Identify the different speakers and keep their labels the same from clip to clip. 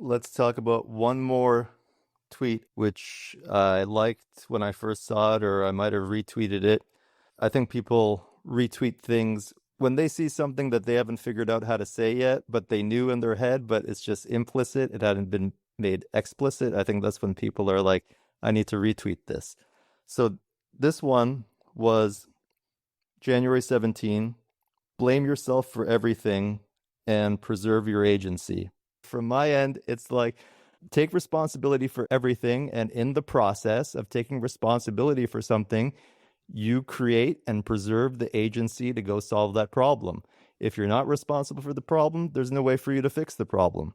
Speaker 1: let's talk about one more tweet, which I liked when I first saw it, or I might have retweeted it. I think people retweet things when they see something that they haven't figured out how to say yet, but they knew in their head, but it's just implicit. It hadn't been made explicit. I think that's when people are like, I need to retweet this. So this one was January 17. Blame yourself for everything and preserve your agency. From my end, it's like, take responsibility for everything. And in the process of taking responsibility for something, you create and preserve the agency to go solve that problem. If you're not responsible for the problem, there's no way for you to fix the problem.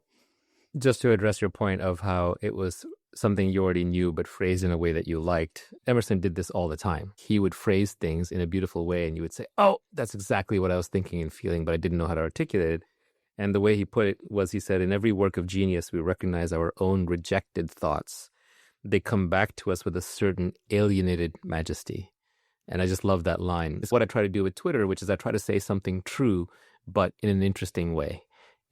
Speaker 2: Just to address your point of how it was something you already knew, but phrased in a way that you liked, Emerson did this all the time. He would phrase things in a beautiful way, and you would say, oh, that's exactly what I was thinking and feeling, but I didn't know how to articulate it. And the way he put it was, he said, in every work of genius, we recognize our own rejected thoughts. They come back to us with a certain alienated majesty. And I just love that line. It's what I try to do with Twitter, which is I try to say something true, but in an interesting way.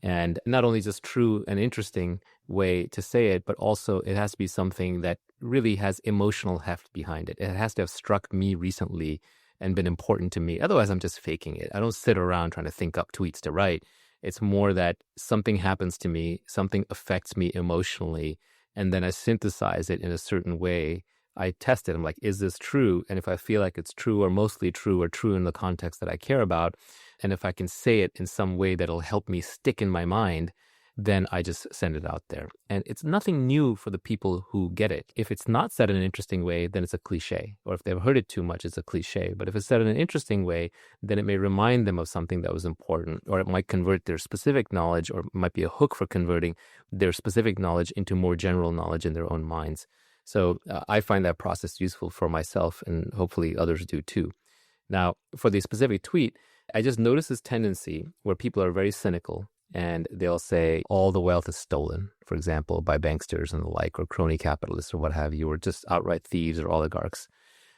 Speaker 2: And not only just true and interesting way to say it, but also it has to be something that really has emotional heft behind it. It has to have struck me recently and been important to me. Otherwise, I'm just faking it. I don't sit around trying to think up tweets to write. It's more that something happens to me, something affects me emotionally, and then I synthesize it in a certain way. I test it. I'm like, is this true? And if I feel like it's true or mostly true or true in the context that I care about, and if I can say it in some way that'll help me stick in my mind, then I just send it out there. And it's nothing new for the people who get it. If it's not said in an interesting way, then it's a cliche. Or if they've heard it too much, it's a cliche. But if it's said in an interesting way, then it may remind them of something that was important, or it might convert their specific knowledge, or it might be a hook for converting their specific knowledge into more general knowledge in their own minds. So I find that process useful for myself, and hopefully others do too. Now, for the specific tweet, I just noticed this tendency where people are very cynical, and they'll say all the wealth is stolen, for example, by banksters and the like, or crony capitalists or what have you, or just outright thieves or oligarchs.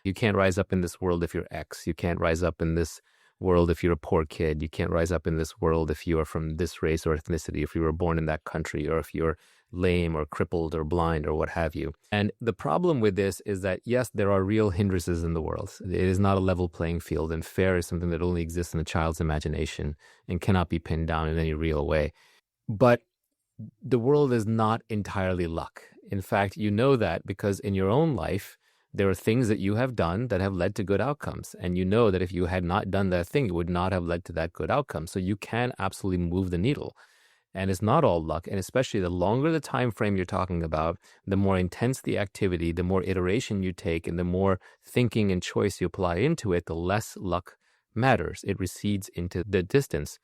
Speaker 2: You can't rise up in this world if you're X. You can't rise up in this world if you're a poor kid. You can't rise up in this world if you are from this race or ethnicity, if you were born in that country, or if you're lame or crippled or blind or what have you. And the problem with this is that, yes, there are real hindrances in the world. It is not a level playing field, and fair is something that only exists in a child's imagination and cannot be pinned down in any real way. But the world is not entirely luck. In fact, you know that because in your own life, there are things that you have done that have led to good outcomes. And you know that if you had not done that thing, it would not have led to that good outcome. So you can absolutely move the needle. And it's not all luck. And especially the longer the time frame you're talking about, the more intense the activity, the more iteration you take, and the more thinking and choice you apply into it, the less luck matters. It recedes into the distance.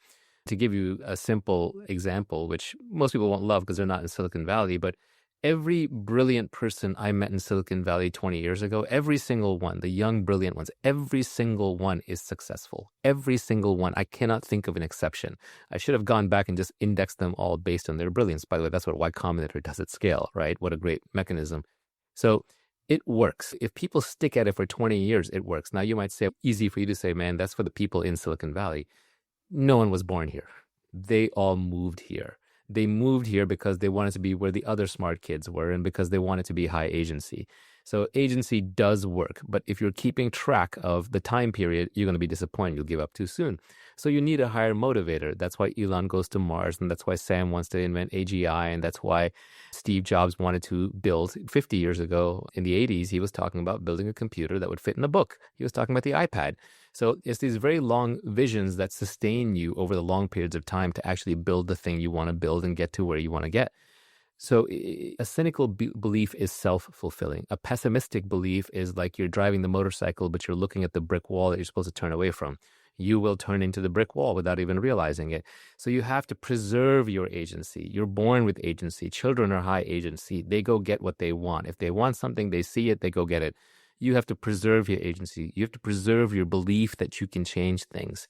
Speaker 2: To give you a simple example, which most people won't love because they're not in Silicon Valley, but every brilliant person I met in Silicon Valley 20 years ago, every single one, the young, brilliant ones, every single one is successful. Every single one. I cannot think of an exception. I should have gone back and just indexed them all based on their brilliance. By the way, that's what Y Combinator does at scale, right? What a great mechanism. So it works. If people stick at it for 20 years, it works. Now you might say, easy for you to say, man, that's for the people in Silicon Valley. No one was born here. They all moved here. They moved here because they wanted to be where the other smart kids were, and because they wanted to be high agency. So agency does work, but if you're keeping track of the time period, you're going to be disappointed. You'll give up too soon. So you need a higher motivator. That's why Elon goes to Mars, and that's why Sam wants to invent AGI, and that's why Steve Jobs wanted to build 50 years ago in the 80s. He was talking about building a computer that would fit in a book. He was talking about the iPad. So it's these very long visions that sustain you over the long periods of time to actually build the thing you want to build and get to where you want to get. So a cynical belief is self-fulfilling. A pessimistic belief is like you're driving the motorcycle, but you're looking at the brick wall that you're supposed to turn away from. You will turn into the brick wall without even realizing it. So you have to preserve your agency. You're born with agency. Children are high agency. They go get what they want. If they want something, they see it, they go get it. You have to preserve your agency. You have to preserve your belief that you can change things.